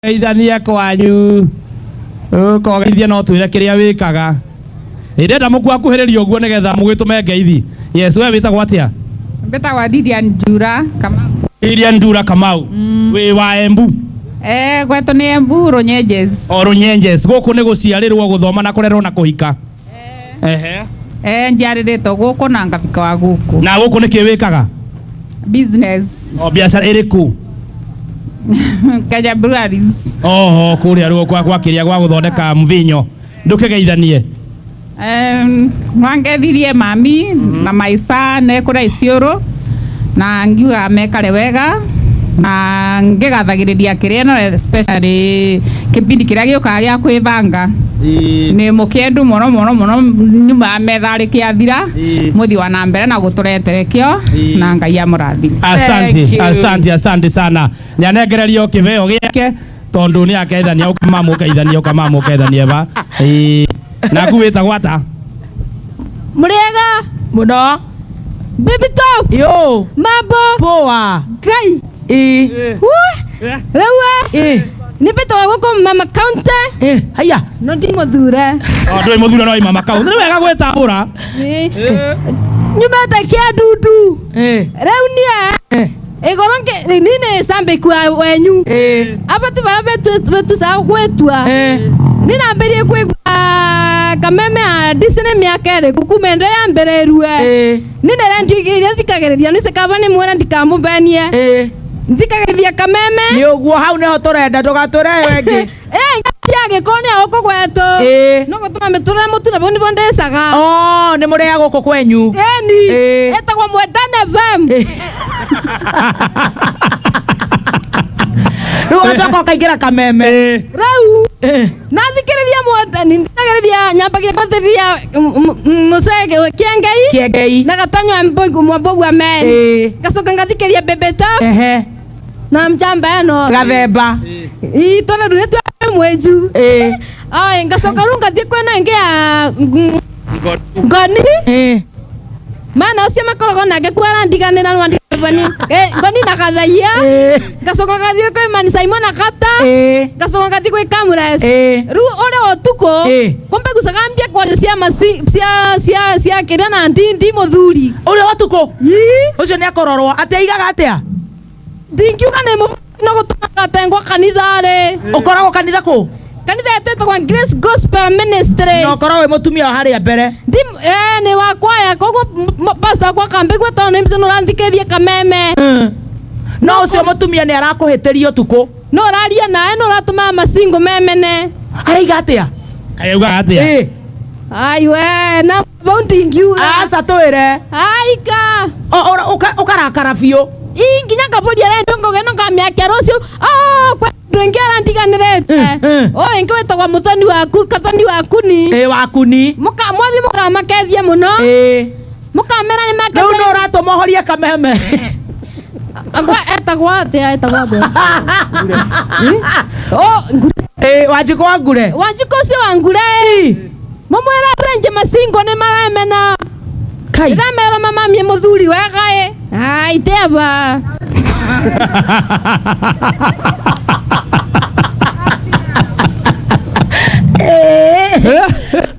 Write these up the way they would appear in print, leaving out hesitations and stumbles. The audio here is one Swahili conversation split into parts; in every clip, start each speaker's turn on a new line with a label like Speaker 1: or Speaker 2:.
Speaker 1: Ithania kwanyu kogeithia no twire kiria wikaga ndenda muku akuhiriria uguo nigetha mugitume ngeithi. Yes, we witagwo atia?
Speaker 2: Mbetagwa Lilian Njura Kamau.
Speaker 1: Lilian Njura Kamau. We wa Embu?
Speaker 2: Gwetu ni Embu Runyenjes.
Speaker 1: O Runyenjes. Guku ni guciarirwo guthoma na kurerwo na kuhika.
Speaker 2: Njiaririto guku na ngabika wa guku.
Speaker 1: Na guku niki wikaga?
Speaker 2: Business.
Speaker 1: O biashara iriku?
Speaker 2: Kenya Breweries.
Speaker 1: Oho, kuria ruo kwa kiria gwa guthondeka mvinyo. Ndukigeithanie.
Speaker 2: Mwangethirie mami na maisa ne kura Isiolo na ngiuga mekare wega na ngigathagiriria kiria no especially kipindi kiria gioka gia kwibanga ni mukiendu muno nyuma methari kiathira muthi wa na mbere na gutureterekio na Ngai amurathi.
Speaker 1: Asante sana. Nyanengererio kiveo giake tondu ni akeithania ukamamukeithania ba. Na kuweta gwata
Speaker 3: Muriega
Speaker 4: muno
Speaker 3: baby top
Speaker 4: yo
Speaker 3: mambo
Speaker 4: poa
Speaker 3: kai rewa ni beto guko mama counter
Speaker 4: haya
Speaker 3: no ndi muthure
Speaker 1: ndoi muthure no mama counter wega gweta bura
Speaker 3: nyumete kia dudu reunia egoronke nine sambe kwa wenyu abati bara betu sa kwetua nina mbere kwigwa kameme a Disney miakere kukumende ya mbere ruwe nina rendi iria thikagereria ni sekaba ni mwena ndikamubenie thikagereria kameme
Speaker 4: ni uguo hau neho turenda tugature wengi
Speaker 3: ngatiage kone oko gwetu no gutuma miture mutu na bondi bondesaga
Speaker 4: ni murea guku kwenyu
Speaker 3: etagwa Mwendane FM
Speaker 4: Ruacoka kaingira kameme
Speaker 3: rau nathikiriria Mwendane ndagiriria nyambagia pathiria musege kiengei na gatanywa mbogu amen gacoka ngathikiria bebe top na mjamba eno
Speaker 4: gathemba
Speaker 3: tona rune twa mweju ngacoka runga thie kwena ingia ngoni mana ucio makorogo nake kwara ndiganira no ndibani ngoni na kathaia ngacoka gathie kwi mani Simon akata ngacoka gathie kwi Kamures ru ore otuko kombe gusagambia kwa cia kira na ndi muthuri
Speaker 4: ore otuko ucio ni akororwo atia igaga atia
Speaker 3: ndingiuga ni no gutaka tengwa kanithare
Speaker 4: ukoragwo kanitha ku
Speaker 3: kanitha yetetwo kwa Grace Gospel Ministry
Speaker 4: no korwo mutumia wa haria mbere
Speaker 3: ni wa kwaya kogo pastor kwa kambe gwa tone mse no ranthikerie kameme
Speaker 4: no ucio mutumia ni arakuhitirio tuku
Speaker 3: no raria nae no ratuma masingo memene
Speaker 4: araiga atia
Speaker 1: ayuga atia
Speaker 3: ai we na bondi ngiuga
Speaker 4: asa twire
Speaker 3: aika
Speaker 4: ukarakara biu
Speaker 3: inginya kabodi arendo ngogeno kamyakia rucio kwa ndengera ndiganirete ingi wetagwa muthoni waku kathoni waku ni
Speaker 4: wakuni
Speaker 3: mwathi mukamakethia muno mukamera ni makethia
Speaker 4: riu no ratomohoria kameme
Speaker 3: agwa etagwa atia
Speaker 4: Wanjiko wa ngure
Speaker 3: Wanjiko ucio wa ngure mumwira renje masingo ni maremena kai ramero mama mie muthuri wega iteba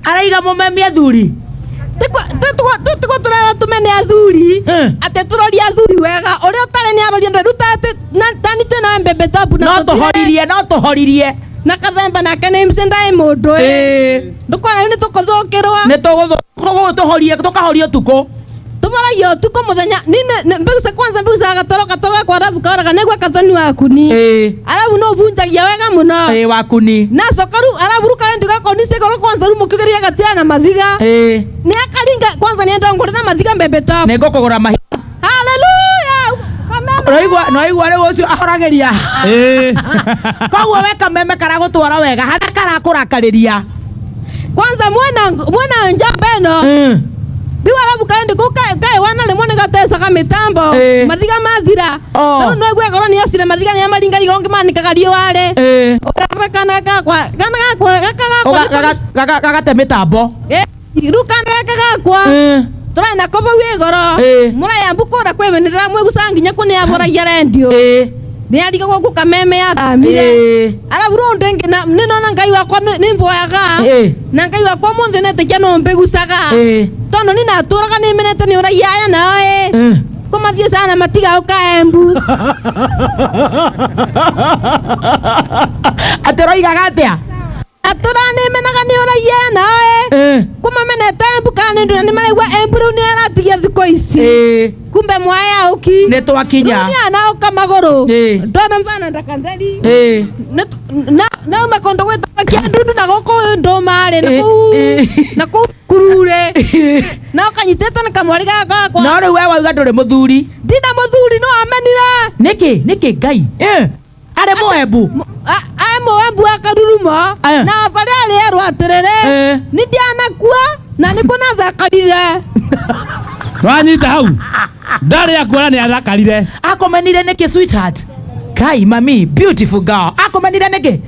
Speaker 4: araiga mumemia thuri
Speaker 3: tuko turera tumene athuri ate turori athuri wega uri utare ni arori nderuta tani tena mbebe top
Speaker 4: no tuhoririe
Speaker 3: na kathemba nake ni msendai mundu ndukora ni tukuthukirwa
Speaker 4: ni tuhorie tukahorie tuko
Speaker 3: tumarayo tuko muthenya nine mbigusa kwanza mbigusa gatoro kwa rabu kawara negwa kathoni waku ni arabu no vunjagia wega muno
Speaker 4: wakuni
Speaker 3: na sokaru arabu ruka ndiga konise koro kwanza rumo kigeria gatia na mathiga ni akaringa kwanza ni enda ngore na mathiga mbebe top
Speaker 4: nego kugura mahi
Speaker 3: haleluya
Speaker 4: noigua riu ucio ahorageria koguo we kameme karagutwara wega haria karakurakariria
Speaker 3: kwanza mwena njamba eno riu arabu kaende kukae wana rimwe ni gatesaga mitambo mathiga mathira riu no igwe goro ni ocire mathiga ni amaringa onge manikaga riware ukabekana gakwa
Speaker 4: gagate mitambo
Speaker 3: riu kana gakwa turai na kobo wi goro muraya mbukura kwemenera mwe gusanginya kuni aboragia rendio ni ariga gwo kameme ya thamire alafu ro ndenge na nona ngai wakwa ni mboyaga na ngai wakwa munthe nete kya no mbegusaga tono ni naturaga ni menete ni ora yaya nawe kumathie sana matiga ukaembu
Speaker 4: ateroigaga atia
Speaker 3: aturani menaga ni ora yaya nawe kumamenete embu kana ndu ni maregwa embu ru ni aratigia thiko ici kumbe mwaya uki
Speaker 4: ne twakinya
Speaker 3: ni ana ukamagoro ndona mvana ndakandari na makondo gweta kia ndundu na goko ndo mare na kurure na kanyitete na kamwari gaka kwa
Speaker 4: na riu wewe uga nduri muthuri
Speaker 3: ndina muthuri no amenire
Speaker 4: niki ngai are moebu
Speaker 3: ai moebu akarurumo na bari ari erwa atirere ni ndianakua na ni kuna thakarire
Speaker 1: wanyita hau ndari akura ni athakarire
Speaker 4: akomenire niki sweetheart kai mami beautiful girl akomenire niki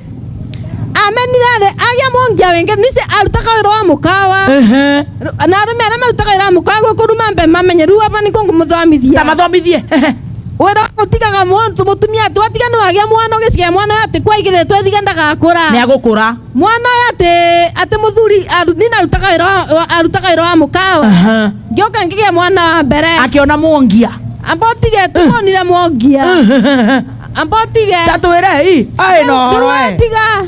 Speaker 3: amenire agia mongia wenge nise arutaka wira wa mukawa na arume ara marutaka wira wa mukawa kuruma mbe mamenye ru apa niko ngumuthomithia
Speaker 4: tamathomithie
Speaker 3: wira utigaga mwantu mutumia twatiga no agia mwana giciga mwana ati kwaigire twethiga ndagakura
Speaker 4: ni agukura
Speaker 3: mwana ati muthuri nina arutaka wira wa mukawa ngioka ngigia mwana wa mbere
Speaker 4: akiona mongia
Speaker 3: ambotige tukonire mongia ambotige
Speaker 4: tatwire ai no
Speaker 3: tiga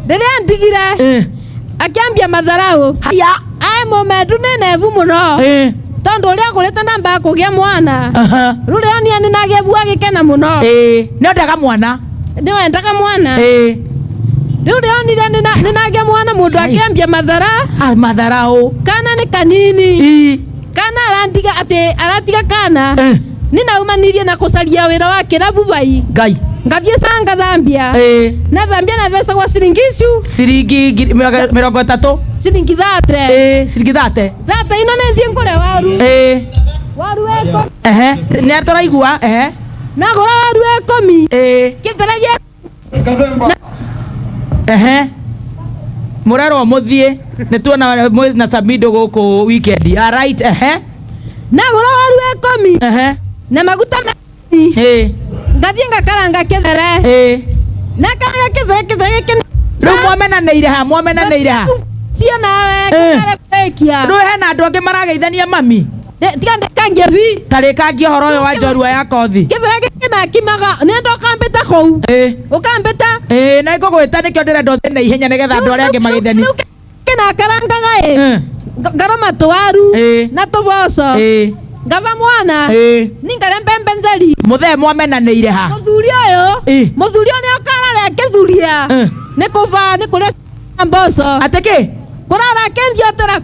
Speaker 3: ndere ndigire akiambia matharau
Speaker 4: haya
Speaker 3: ai momendu nenevu muno tondu uria kurite namba kugia mwana ruri oni ani nagevu agikena muno
Speaker 4: no ndaga mwana
Speaker 3: ni wendaga mwana ruri oni ni nagia mwana mundu akiambia
Speaker 4: matharau
Speaker 3: kana ni kanini kana aratiga kana ninaumanirie na kucaria wira wa kirabu bai
Speaker 4: ngai
Speaker 3: ngathie sanga thambia na thambia na pesa kwa ciringi
Speaker 4: ciringi 30
Speaker 3: ciringi 30
Speaker 4: ciringi 30
Speaker 3: ino ne thie ngure waru waru eko
Speaker 4: ne ataraigua
Speaker 3: na gora waru ekomi kitaragie
Speaker 4: murero muthie ne tuona mwezi na Samido guku weekend alright
Speaker 3: na gora waru ekomi na maguta ngathie ngakaranga kethere na karanga kethere
Speaker 4: ru mwamenaneire ha
Speaker 3: sio nawe kurekia
Speaker 4: ru hena andu angi marageithania mami
Speaker 3: tiga ndekangia vi
Speaker 4: tarikangia horo uyu wa njorua ya kothi
Speaker 3: kethere kina kimaga ni ndo kambeta kou ukambeta
Speaker 4: na igugwita nikio ndirenda uthie na ihenya nigetha andu aria angi mageithani
Speaker 3: kina karangaga ngaroma twaru na tuboco ngava mwana ningare mbembe ntheri
Speaker 4: muthe mwamenaneire ha
Speaker 3: muthuri uyu ni okarara akithuria ni kuva ni kuria mboco
Speaker 4: ateke
Speaker 3: kurara kendia tera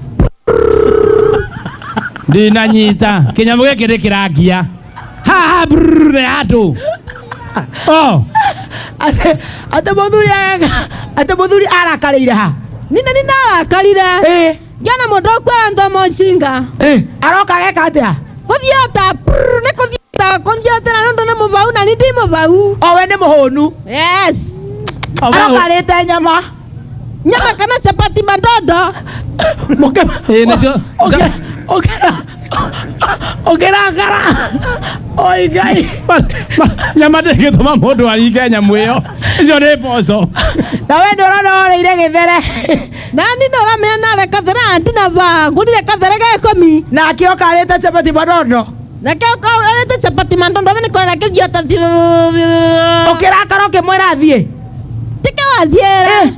Speaker 1: ndina nyita kinyamu giki ri kirangia haha ne andu
Speaker 4: ate muthuri arakarire ha
Speaker 3: nina arakarire jana mundu kwara ndomo nchinga
Speaker 4: aroka geka atia
Speaker 3: kuthiota ni kuthiota konjatera ndo na muvau na ndi muvau
Speaker 4: we ni muhunu
Speaker 3: yes
Speaker 4: arokarite nyama
Speaker 3: kana chapati mandondo
Speaker 1: nicio
Speaker 4: ngara oi ngai
Speaker 1: nyama ndingituma mundu aringe nyamu iyo icio ni mboco
Speaker 4: na we ndorona oreire githere
Speaker 3: nani ndora mena re kathere andina va ngudire kathere ga komi
Speaker 4: na akioka arete chapati mandondo
Speaker 3: na kioka arete chapati mandondo we nikora kijiota
Speaker 4: ukirakara ukimwira athie
Speaker 3: tike wathiere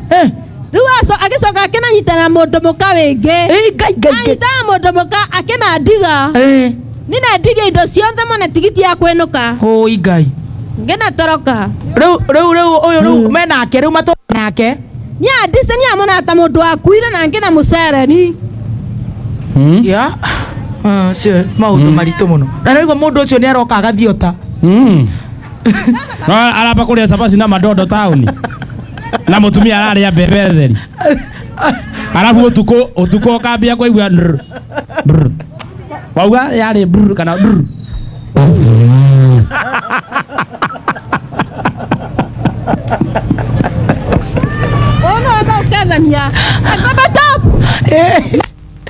Speaker 3: ruaso agicoka akinanyitana mundu muka wingi anyitana mundu muka akina ndiga nina ndiga indo ciothe mone tigiti ya kwenuka
Speaker 4: oi ngai
Speaker 3: ngena toroka
Speaker 4: riu menake riu matu nake
Speaker 3: nya ndise ni amona ta mundu akuire na ngina mucereni
Speaker 4: ya sio maundu maritu muno na riu mundu ucio ni aroka agathiota
Speaker 1: arapa kuria cabaci na mandondo tauni na mutumia araria mbembe theri alafu utuko ukambia kwaigua wauga yari kana
Speaker 3: ono ndo Tanzania akaba top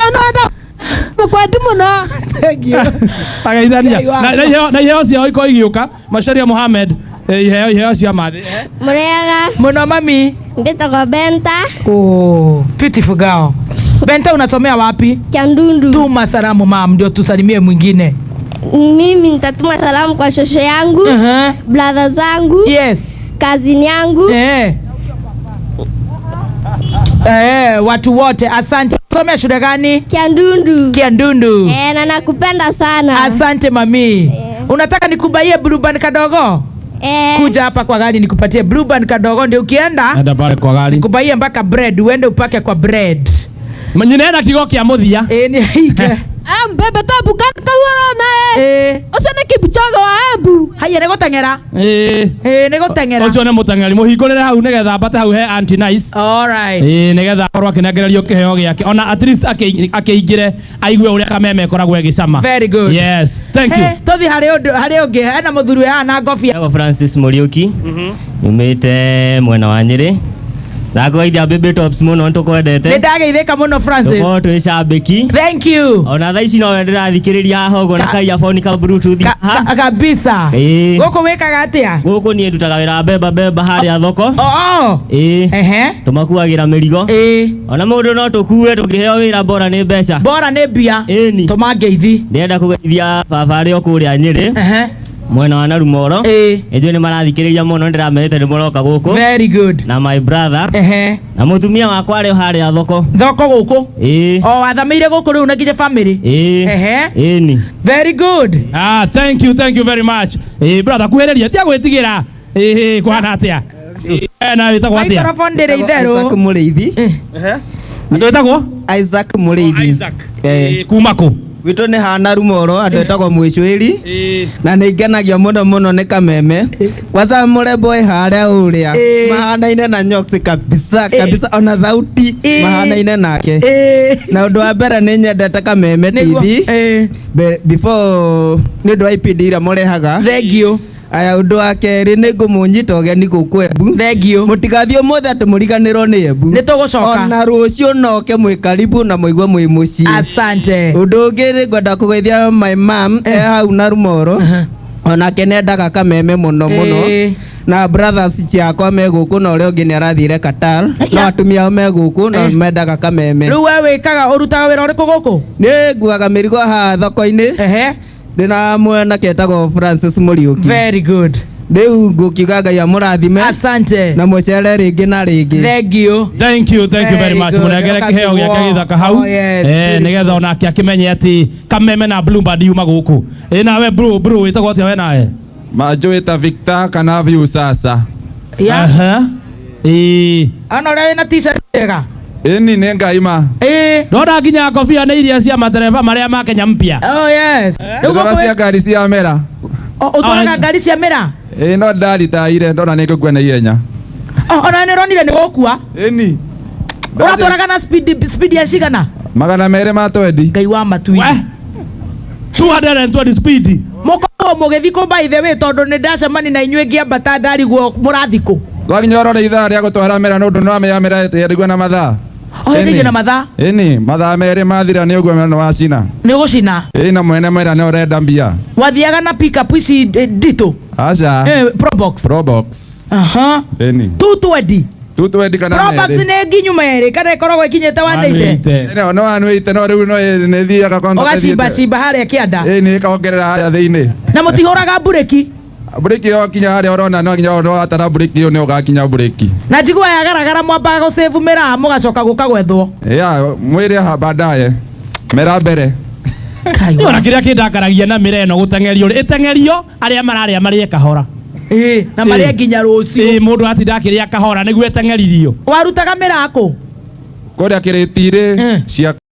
Speaker 3: ono ndo mukwetu muno
Speaker 1: pagaithania na iheo cio iko igiuka Macharia Mohamed iheo cia mathi.
Speaker 3: Muriaga.
Speaker 4: Muno mami.
Speaker 3: Nditagwo Benta.
Speaker 4: Oh, beautiful girl. Benta, unasomea wapi?
Speaker 3: Kiandundu.
Speaker 4: Tuma salamu mam, ndio tusalimie mwingine.
Speaker 3: Mimi nitatuma salamu kwa shosho yangu, brother zangu,
Speaker 4: yes,
Speaker 3: kazini yangu,
Speaker 4: watu wote. Asante. Somea shule gani?
Speaker 3: Kiandundu.
Speaker 4: Kiandundu.
Speaker 3: Na nakupenda sana.
Speaker 4: Asante mami. Unataka nikubaie blue band kadogo? Kuja hapa kwa gari nikupatie blue band kadogo, ndio ukienda
Speaker 1: enda pale kwa gari
Speaker 4: nikubaie mpaka bread, uende upake kwa bread.
Speaker 1: Nyina kigo kia muthia.
Speaker 4: Ni hike.
Speaker 3: Mbebe tabu kakawara nae. Osane kibuchaga wa Embu.
Speaker 4: Haya negotengera. Negotengera.
Speaker 1: Ocio ne mutengeri muhingurire hau nigetha mbate hau he anti nice.
Speaker 4: All right.
Speaker 1: Nigetha korwa kinengererio kiheo giake ona at least akeingire aigue uria kameme koragwo egicama.
Speaker 4: Very good.
Speaker 1: Yes, thank you.
Speaker 4: Tothi hari ungi ena muthuri ha na ngofia.
Speaker 5: Ewa Francis Muriuki. Nyumite mwena wa Nyeri. Nagoithia Baby Tops muno ntukwendete.
Speaker 4: Nindageithika muno Francis.
Speaker 5: Tuko twicambiki.
Speaker 4: Thank you.
Speaker 5: Ona thaa ici no ndirathikiriria haha uguo na kai phone ka bluetooth.
Speaker 4: Kabisa. Guku wikaga atia?
Speaker 5: Guku nie ndutaga wira beba haria thoko. Tumakuagira mirigo. Ona mundu no tukue tungiheo wira bora ni mbeca.
Speaker 4: Bora ni mbia. Tumangeithi.
Speaker 5: Ndenda kugeithia baba ari okuria Nyeri. Mwena wa Narumoro. Ejo ni marathikiriria muno ndiramerete ni muroka guku.
Speaker 4: Very good.
Speaker 5: Na my brother. Na mutumia wakwa ari haria thoko.
Speaker 4: Thoko guku? Wathameire guku riu na nginya family? Ni. Very good.
Speaker 1: Thank you very much. Brother kuhereria tia gwitigira. Kuhana atia? Na witagwo atia?
Speaker 4: Microphone ndire itheru.
Speaker 6: Isaac Mureithi.
Speaker 1: Andu witagwo?
Speaker 6: Isaac Mureithi.
Speaker 1: Isaac. Kuma ku?
Speaker 6: Wito ni hana Rumoro, andu etagwo Mwicwiri. Na ningenagia muno ni kameme. Kwanza murembo haria uria. Mahanaine na Nyoxi kabisa. Ona thauti mahanaine nake. Na undu wa mbere ni nyendete Kameme TV. Before ni ndu IPD ira murehaga.
Speaker 4: Thank you.
Speaker 6: Aya undu wa keri ni ngumunyita ugeni guku Embu.
Speaker 4: Thank you.
Speaker 6: Mutigathio mothe atumuliganirwo ni Embu.
Speaker 4: Nitugucoka.
Speaker 6: Ona rucio noke mwi karibu na muigwe mwi mucii.
Speaker 4: Asante.
Speaker 6: Undu ungi ni ngwenda kugeithia my mom hau na Rumoro. Ona kenendaga Kameme muno. Na brothers ciakwa me guku na uria ungi ni arathire Qatar. Na atumia me guku na mendaga Kameme.
Speaker 4: Riu we wikaga urutaga wira uriku guku?
Speaker 6: Ni nguaga mirigo ha thoko-ini. Ndina mwana ketagwo Francis Muriuki.
Speaker 4: Very good.
Speaker 6: Riu ngukiuga Ngai amurathime.
Speaker 4: Asante.
Speaker 6: Na mucere ringi na ringi.
Speaker 4: Thank you
Speaker 1: very much. Munengere kiheo giake githaka hau. Nigetha onake akimenye ati Kameme na Blue Band yuma guku. Nawe bro witagwo atia we nawe?
Speaker 7: Majoita Victor kana view sasa.
Speaker 4: Ana ria na t-shirt ega.
Speaker 7: Eni ni Ngaima.
Speaker 1: Ndona nginya kofia na iria cia matereba maria ma Kenya mpya.
Speaker 4: Yes.
Speaker 7: Ndona cia ngari cia mera.
Speaker 4: Utwaraga ngari cia mera?
Speaker 7: No ndaritaire ndona ni ngukua na ihenya.
Speaker 4: Ona ni ronire ni gukua?
Speaker 7: Eni.
Speaker 4: Uratwaraga na speed ya cigana?
Speaker 7: 200 ma twendi.
Speaker 4: Ngai wa matui.
Speaker 1: 220 speed.
Speaker 4: Mukorwo mugithiko by the way tondu ni ndacemani na inyue ngiambata ndariguo murathiko.
Speaker 7: Twakinya rore ithaa ria gutwara mera nundu no amenya mera yendigwo na mathaa.
Speaker 4: Yendigwo na mathaa?
Speaker 7: Eni mathaa meri mathira ni uguo no wacina.
Speaker 4: Ni gucina?
Speaker 7: Na mwene mera ni urenda mbia.
Speaker 4: Wathiaga na pick up ici ndito?
Speaker 7: Aca. Probox. Eni.
Speaker 4: 220.
Speaker 7: 220 kana meri.
Speaker 4: Probox ni nginyu meri kana ikoragwo ikinyete 180.
Speaker 7: No 180 no riu no ni thiaga konta.
Speaker 4: Ugacimba haria kianda.
Speaker 7: Eni kaongerera haria thiini.
Speaker 4: Na mutihuraga bureki?
Speaker 7: Bureki yo kinya haria urona no kinya ro atara bureki yo ni ugakinya bureki.
Speaker 4: Na njigua ya garagara mwambaga go save mera mugacoka gukagwethwo.
Speaker 7: Mwiri ha baadaye. Mera mbere.
Speaker 1: Ona kiria kindakaragia na mira eno gutengerio itengerio aria mararia marie kahora.
Speaker 4: Na maria nginya rucio.
Speaker 1: Mundu atinda kiria kahora niguo itengeririo.
Speaker 4: Warutaga mera aku?
Speaker 7: Kuria kiritire cia